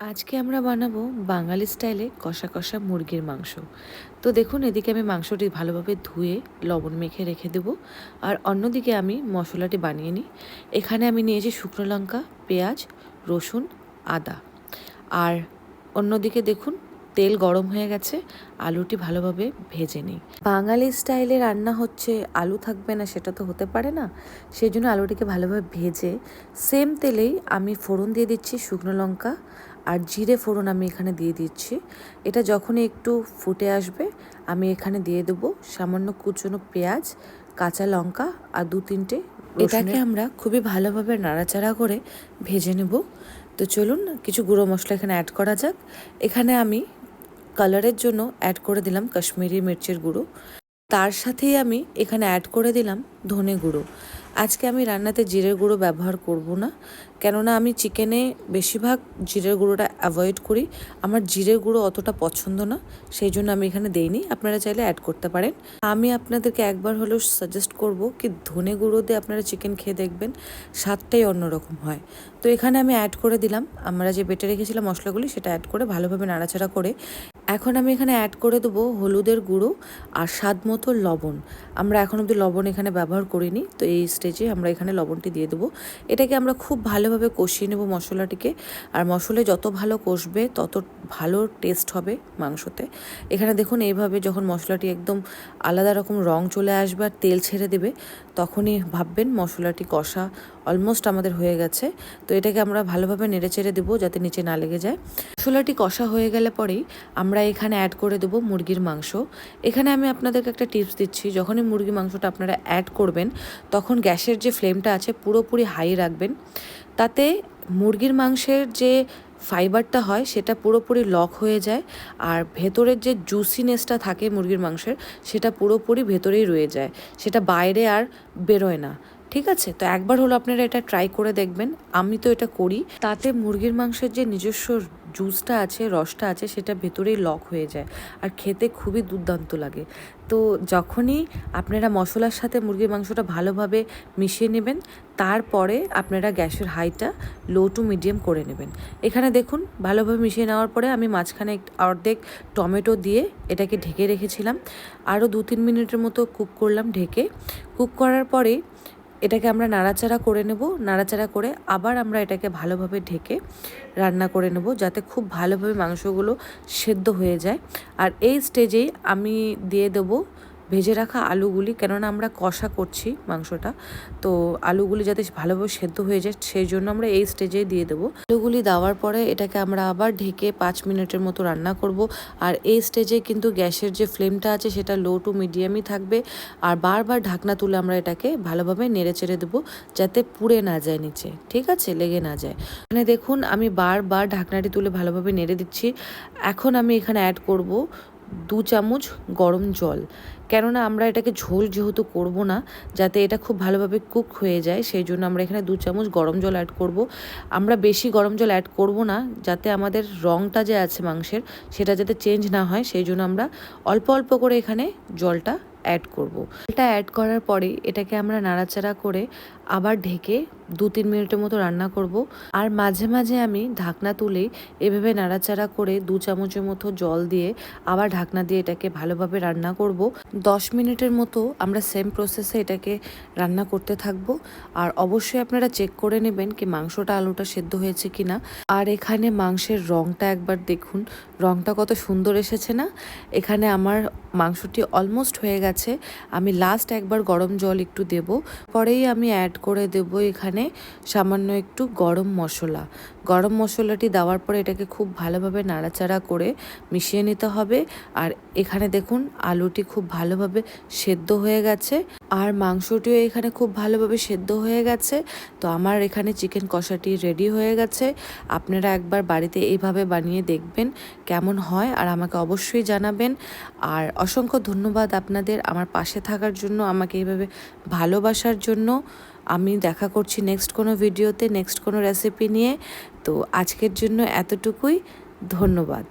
আজকে আমরা বানাবো বাঙালি স্টাইলে কষা কষা মুরগির মাংস। তো দেখুন, এদিকে আমি মাংসটি ভালোভাবে ধুয়ে লবণ মেখে রেখে দেবো, আর অন্যদিকে আমি মশলাটি বানিয়ে নিই। এখানে আমি নিয়েছি শুকনো লঙ্কা, পেঁয়াজ, রসুন, আদা। আর অন্যদিকে দেখুন, তেল গরম হয়ে গেছে, আলুটি ভালোভাবে ভেজে নিই। বাঙালি স্টাইলে রান্না হচ্ছে, আলু থাকবে না সেটা তো হতে পারে না। সেই জন্য আলুটিকে ভালোভাবে ভেজে সেম তেলেই আমি ফোড়ন দিয়ে দিচ্ছি শুকনো লঙ্কা আর জিরে ফোড়ন আমি এখানে দিয়ে দিচ্ছি। এটা যখনই একটু ফুটে আসবে আমি এখানে দিয়ে দেবো সামান্য কুচনো পেঁয়াজ, কাঁচা লঙ্কা আর 2-3টে। এটাকে আমরা খুবই ভালোভাবে নাড়াচাড়া করে ভেজে নেব। তো চলুন কিছু গুঁড়ো মশলা এখানে অ্যাড করা যাক। এখানে আমি কালারের জন্য অ্যাড করে দিলাম কাশ্মীরি মির্চের গুঁড়ো। তার সাথেই আমি এখানে অ্যাড করে দিলাম ধনে গুঁড়ো। আজকে আমি রান্নাতে জিরের গুঁড়ো ব্যবহার করব না, কেননা আমি চিকেনে বেশিরভাগ জিরের গুঁড়োটা অ্যাভয়েড করি। আমার জিরের গুঁড়ো অতটা পছন্দ না, সেই জন্য আমি এখানে দেইনি। আপনারা চাইলে অ্যাড করতে পারেন। আমি আপনাদেরকে একবার হলেও সাজেস্ট করব কি ধনে গুঁড়ো দিয়ে আপনারা চিকেন খেয়ে দেখবেন, স্বাদটাই অন্যরকম হয়। তো এখানে আমি অ্যাড করে দিলাম আমরা যে বেটে রেখেছিলাম মশলাগুলি, সেটা অ্যাড করে ভালোভাবে নাড়াচাড়া করে এখন আমি এখানে অ্যাড করে দেবো হলুদের গুঁড়ো আর স্বাদ মতো লবণ। আমরা এখন অবধি লবণ এখানে ব্যবহার করিনি, তো এই স্টেজে আমরা এখানে লবণটি দিয়ে দেবো। এটাকে আমরা খুব ভালোভাবে কষিয়ে নেব মশলাটিকে। আর মশলা যত ভালো কষবে তত ভালো টেস্ট হবে মাংসতে। এখানে দেখুন, এইভাবে যখন মশলাটি একদম আলাদা রকম রং চলে আসবে আর তেল ছেড়ে দেবে, তখনই ভাববেন মশলাটি কষা অলমোস্ট আমাদের হয়ে গেছে। তো এটাকে আমরা ভালোভাবে নেড়ে চেড়ে দেবো যাতে নিচে না লেগে যায়। মশলাটি কষা হয়ে গেলে পরেই আমরা এখানে অ্যাড করে দেবো মুরগির মাংস। এখানে আমি আপনাদেরকে একটা টিপস দিচ্ছি, যখনই মুরগির মাংসটা আপনারা অ্যাড করবেন তখন গ্যাসের যে ফ্লেমটা আছে পুরোপুরি হাই রাখবেন। তাতে মুরগির মাংসের যে ফাইবারটা হয় সেটা পুরোপুরি লক হয়ে যায়, আর ভেতরের যে জুসিনেসটা থাকে মুরগির মাংসের সেটা পুরোপুরি ভেতরেই রয়ে যায়, সেটা বাইরে আর বেরোয় না। ঠিক আছে, তো একবার হলো আপনারা এটা ট্রাই করে দেখবেন। আমি তো এটা করি, তাতে মুরগির মাংসের যে নিজস্ব জুসটা আছে, রসটা আছে, সেটা ভেতরেই লক হয়ে যায় আর খেতে খুবই দুর্দান্ত লাগে। তো যখনই আপনারা মশলার সাথে মুরগির মাংসটা ভালোভাবে মিশিয়ে নেবেন, তারপরে আপনারা গ্যাসের হাইটা লো টু মিডিয়াম করে নেবেন। এখানে দেখুন, ভালোভাবে মিশিয়ে নেওয়ার পরে আমি মাঝখানে অর্ধেক টমেটো দিয়ে এটাকে ঢেকে রেখেছিলাম। আরও 2-3 মিনিটের মতো কুক করলাম ঢেকে। কুক করার পরে এটাকে আমরা নাড়াচাড়া করে নেব। নাড়াচাড়া করে আবার আমরা এটাকে ভালোভাবে ঢেকে রান্না করে নেব, যাতে খুব ভালোভাবে মাংসগুলো সেদ্ধ হয়ে যায়। আর এই স্টেজেই আমি দিয়ে দেবো ভেজে রাখা আলুগুলি, কেননা আমরা কষা করছি মাংসটা, তো আলুগুলি যাতে ভালোভাবে সেদ্ধ হয়ে যায় সেই জন্য আমরা এই স্টেজেই দিয়ে দেবো। আলুগুলি দেওয়ার পরে এটাকে আমরা আবার ঢেকে 5 মিনিটের মতো রান্না করব। আর এই স্টেজে কিন্তু গ্যাসের যে ফ্লেমটা আছে সেটা লো টু মিডিয়ামই থাকবে, আর বারবার ঢাকনা তুলে আমরা এটাকে ভালোভাবে নেড়ে চেড়ে দেবো যাতে পুড়ে না যায় নিচে, ঠিক আছে, লেগে না যায়। মানে দেখুন, আমি বারবার ঢাকনাটি তুলে ভালোভাবে নেড়ে দিচ্ছি। এখন আমি এখানে অ্যাড করব 2 চামচ গরম জল, কেননা আমরা এটাকে ঝোল যেহেতু করব না, যাতে এটা খুব ভালোভাবে কুক হয়ে যায় সেই জন্য আমরা এখানে 2 চামচ গরম জল অ্যাড করব। আমরা বেশি গরম জল অ্যাড করব না, যাতে আমাদের রঙটা যে আছে মাংসের সেটা যাতে চেঞ্জ না হয়, সেই জন্য আমরা অল্প অল্প করে এখানে জলটা অ্যাড করব। জলটা অ্যাড করার পরে এটাকে আমরা নাড়াচাড়া করে আবার ঢেকে 2-3 মিনিটের মতো রান্না করব। আর মাঝে মাঝে আমি ঢাকনা তুলেই এভাবে নাড়াচাড়া করে 2 চামচের মতো জল দিয়ে আবার ঢাকনা দিয়ে এটাকে ভালোভাবে রান্না করব। 10 মিনিটের মতো আমরা সেম প্রসেসে এটাকে রান্না করতে থাকব। আর অবশ্যই আপনারা চেক করে নেবেন কি মাংসটা আলুটা সেদ্ধ হয়েছে কিনা। আর এখানে মাংসের রঙটা একবার দেখুন, রঙটা কত সুন্দর এসেছে না। এখানে আমার মাংসটি অলমোস্ট হয়ে গেছে। আমি লাস্ট একবার গরম জল একটু দেব, পরেই আমি অ্যাড করে দেব এখানে সামান্য একটু গরম মশলা। গরম মশলাটি দেওয়ার পরে এটাকে খুব ভালোভাবে নাড়াচাড়া করে মিশিয়ে নিতে হবে। আর এখানে দেখুন, আলুটি খুব ভালোভাবে সেদ্ধ হয়ে গেছে আর মাংসটিও এখানে খুব ভালোভাবে সেদ্ধ হয়ে গেছে। তো আমার এখানে চিকেন কষাটি রেডি হয়ে গেছে। আপনারা একবার বাড়িতে এইভাবে বানিয়ে দেখবেন কেমন হয়, আর আমাকে অবশ্যই জানাবেন। আর অসংখ্য ধন্যবাদ আপনাদের আমার পাশে থাকার জন্য, আমাকে এইভাবে ভালোবাসার জন্য। আমি দেখা করছি নেক্সট কোনো ভিডিওতে, নেক্সট কোনো রেসিপি নিয়ে। তো আজকের জন্য এতটুকুই, ধন্যবাদ।